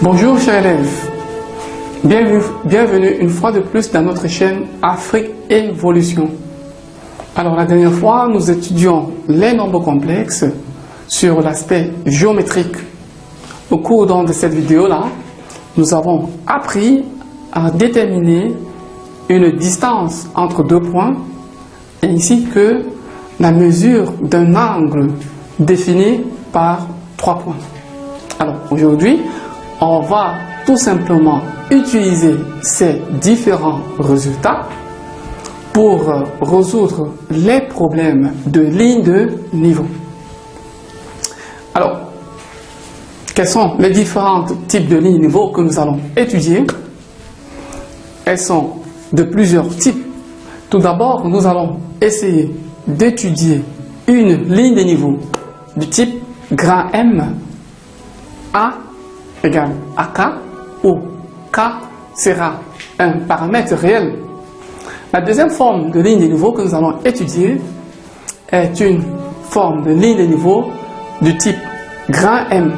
Bonjour chers élèves, bienvenue une fois de plus dans notre chaîne Afrique Évolution. Alors la dernière fois, nous étudions les nombres complexes sur l'aspect géométrique. Au cours de cette vidéo-là, nous avons appris à déterminer une distance entre deux points ainsi que la mesure d'un angle défini par 3 points. Alors aujourd'hui, on va tout simplement utiliser ces différents résultats pour résoudre les problèmes de ligne de niveau. Alors, quels sont les différents types de lignes de niveau que nous allons étudier? Elles sont de plusieurs types. Tout d'abord, nous allons essayer d'étudier une ligne de niveau du type grand M, A égale à K, où K sera un paramètre réel. La deuxième forme de ligne de niveau que nous allons étudier est une forme de ligne de niveau du type grand M,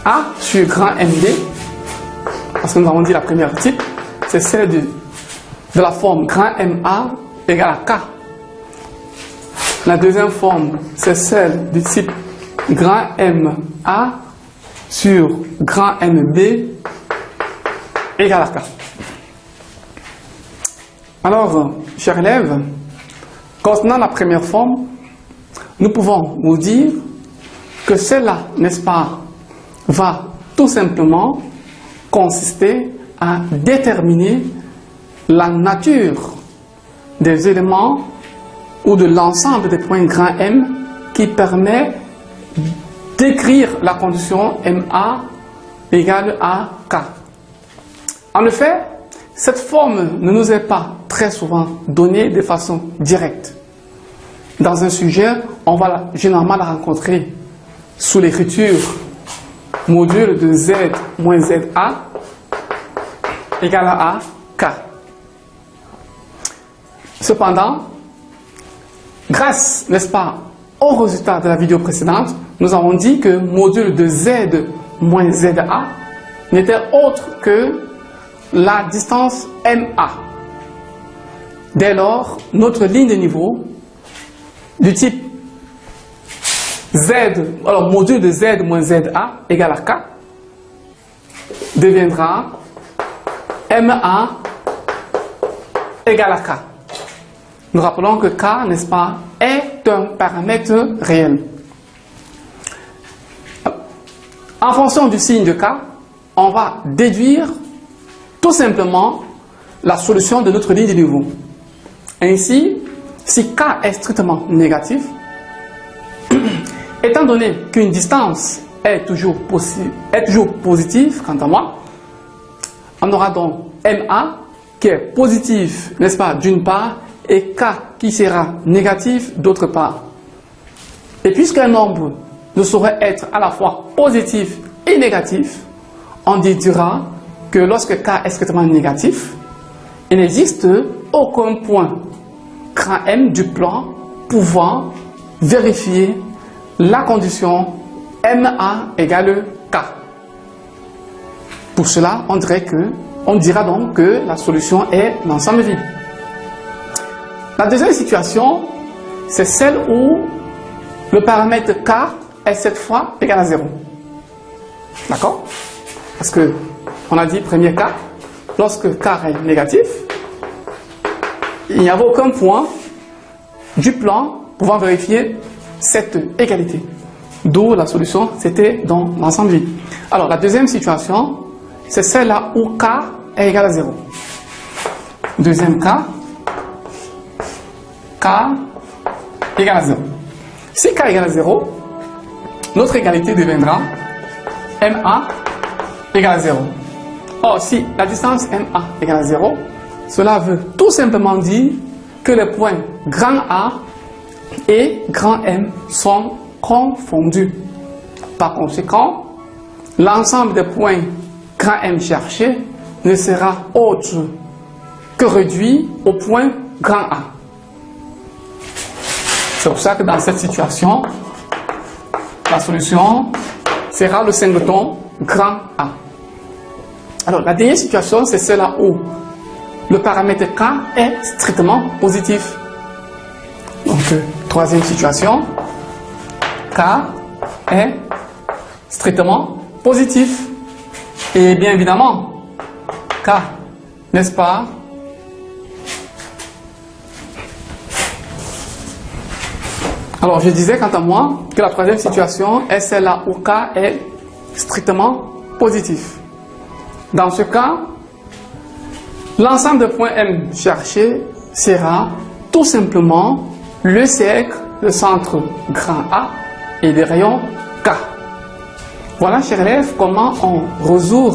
A sur grand MD, parce que nous avons dit la première type, c'est celle de la forme grand MA égale à K. La deuxième forme, c'est celle du type grand MA sur grand MB égale à K. Alors, chers élèves, concernant la première forme, nous pouvons vous dire que cela, n'est-ce pas, va tout simplement consister à déterminer la nature des éléments ou de l'ensemble des points grand M qui permet d'écrire la condition MA égale à K. En effet, cette forme ne nous est pas très souvent donnée de façon directe. Dans un sujet, on va généralement la rencontrer sous l'écriture module de Z moins ZA égale à K. Cependant, grâce, n'est-ce pas, au résultat de la vidéo précédente, nous avons dit que module de Z moins ZA n'était autre que la distance MA. Dès lors, notre ligne de niveau du type Z, alors module de Z moins ZA égale à K, deviendra MA égale à K. Nous rappelons que K, n'est-ce pas, est un paramètre réel. En fonction du signe de K, on va déduire tout simplement la solution de notre ligne de niveau. Ainsi, si K est strictement négatif, étant donné qu'une distance est toujours positive, quant à moi, on aura donc MA qui est positif, n'est-ce pas, d'une part, et K qui sera négatif d'autre part. Et puisqu'un nombre ne saurait être à la fois positif et négatif, on déduira que lorsque K est strictement négatif, il n'existe aucun point grand M du plan pouvant vérifier la condition MA égale K. Pour cela, on dira donc que la solution est l'ensemble vide. La deuxième situation, c'est celle où le paramètre K est cette fois égal à 0. D'accord? Parce que on a dit premier cas, lorsque K est négatif, il n'y avait aucun point du plan pouvant vérifier cette égalité. D'où la solution, c'était dans l'ensemble vide. Alors la deuxième situation, c'est celle-là où K est égal à 0. Deuxième cas, K égale à 0. Si K égale à 0, notre égalité deviendra MA égale à 0. Or, si la distance MA égale à 0, cela veut tout simplement dire que les points grand A et grand M sont confondus. Par conséquent, l'ensemble des points grand M cherchés ne sera autre que réduit au point grand A. C'est pour ça que dans cette situation, la solution sera le singleton grand A. Alors, la dernière situation, c'est celle-là où le paramètre K est strictement positif. Donc, troisième situation, K est strictement positif. Et bien évidemment, K, n'est-ce pas, alors je disais quant à moi que la troisième situation est celle-là où K est strictement positif. Dans ce cas, l'ensemble de points M cherchés sera tout simplement le cercle, le centre grand A et des rayons K. Voilà, chers élèves, comment on résout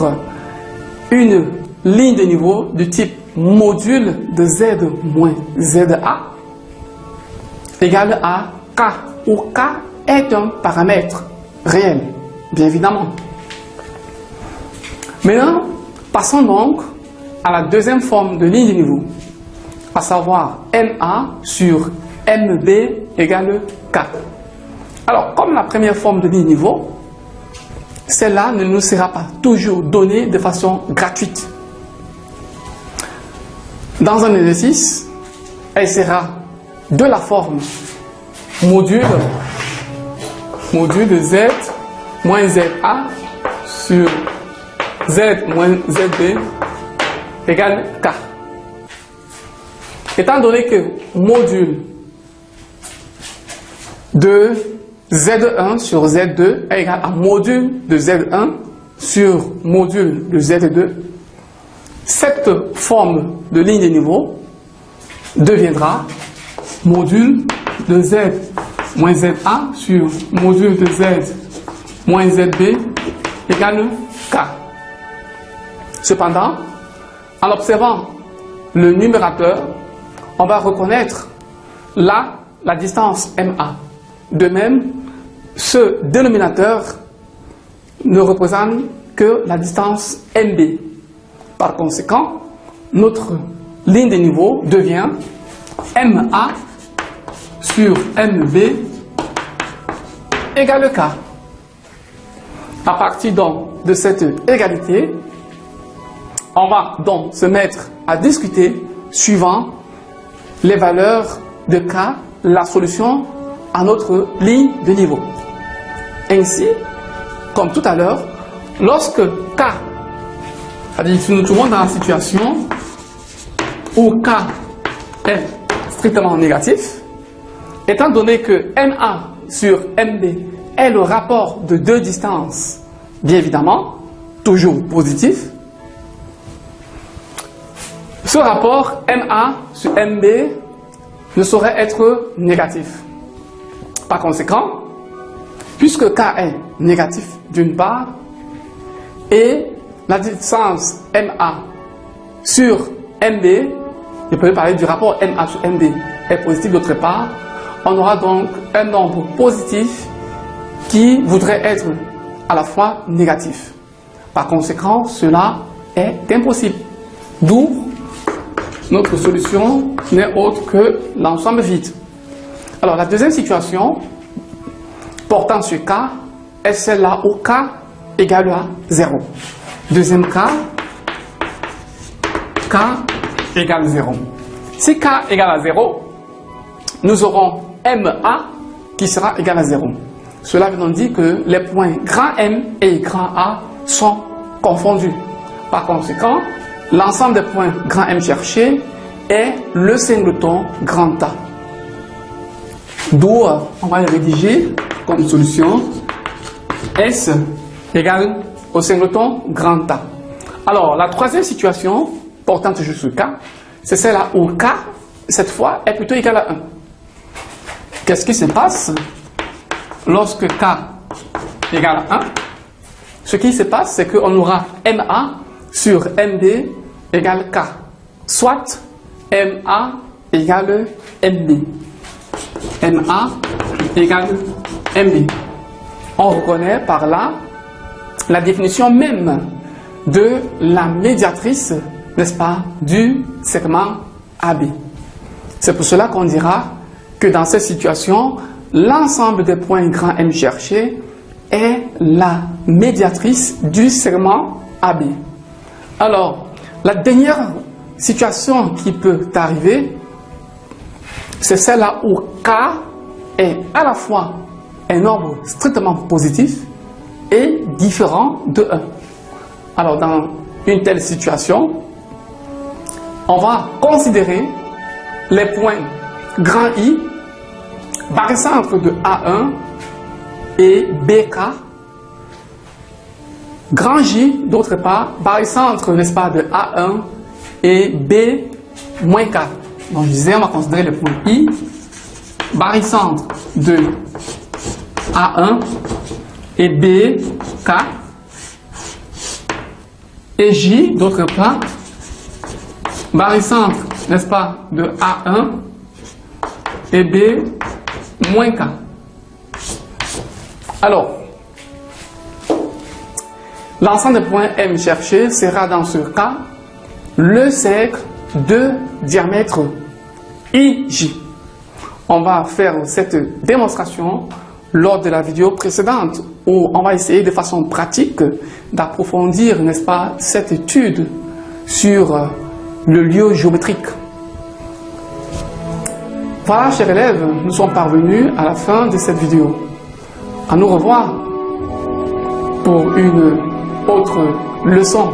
une ligne de niveau du type module de Z moins ZA égale à K, où K est un paramètre réel, bien évidemment. Maintenant, passons donc à la deuxième forme de ligne de niveau, à savoir MA sur MB égale K. Alors, comme la première forme de ligne de niveau, celle-là ne nous sera pas toujours donnée de façon gratuite. Dans un exercice, elle sera de la forme module de Z moins ZA sur Z moins ZB égale K. Étant donné que module de Z1 sur Z2 est égal à module de Z1 sur module de Z2, cette forme de ligne de niveau deviendra module de Z moins ZA sur module de Z moins ZB égale K. Cependant, en observant le numérateur, on va reconnaître là la distance MA. De même, ce dénominateur ne représente que la distance MB. Par conséquent, notre ligne de niveau devient MA sur MB égale K. À partir donc de cette égalité, on va donc se mettre à discuter suivant les valeurs de K, la solution à notre ligne de niveau. Ainsi, comme tout à l'heure, lorsque K, c'est-à-dire si nous trouvons dans la situation où K est strictement négatif, étant donné que MA sur MB est le rapport de deux distances, bien évidemment, toujours positif, ce rapport MA sur MB ne saurait être négatif. Par conséquent, puisque K est négatif d'une part, et la distance MA sur MB, je peux parler du rapport MA sur MB, est positif d'autre part, on aura donc un nombre positif qui voudrait être à la fois négatif. Par conséquent, cela est impossible. D'où notre solution n'est autre que l'ensemble vide. Alors, la deuxième situation portant sur K est celle-là où K égale à 0. Deuxième cas, K égale 0. Si K égale à 0, nous aurons MA qui sera égal à 0. Cela veut donc dire que les points grand M et grand A sont confondus. Par conséquent, l'ensemble des points grand M cherchés est le singleton grand A. D'où on va le rédiger comme solution S égale au singleton grand A. Alors, la troisième situation portant toujours sur K, c'est celle-là où K, cette fois, est plutôt égal à 1. Qu'est-ce qui se passe lorsque K égale à 1? Ce qui se passe, c'est qu'on aura MA sur MB égale K, soit MA égale MB. MA égale MB. On reconnaît par là la définition même de la médiatrice, n'est-ce pas, du segment AB. C'est pour cela qu'on dira que dans cette situation, l'ensemble des points grand M cherchés est la médiatrice du segment AB. Alors, la dernière situation qui peut arriver, c'est celle-là où K est à la fois un nombre strictement positif et différent de 1. Alors, dans une telle situation, on va considérer les points grand I, barycentre de A1 et BK, grand J, d'autre part, barycentre, n'est-ce pas, de A1 et B moins K. Donc, je disais, on va considérer le point I, barycentre de A1 et BK, et J, d'autre part, barycentre, n'est-ce pas, de A1 et B moins K. Alors, l'ensemble des points M cherchés sera dans ce cas le cercle de diamètre IJ. On va faire cette démonstration lors de la vidéo précédente où on va essayer de façon pratique d'approfondir, n'est-ce pas, cette étude sur le lieu géométrique. Voilà, chers élèves, nous sommes parvenus à la fin de cette vidéo. À nous revoir pour une autre leçon.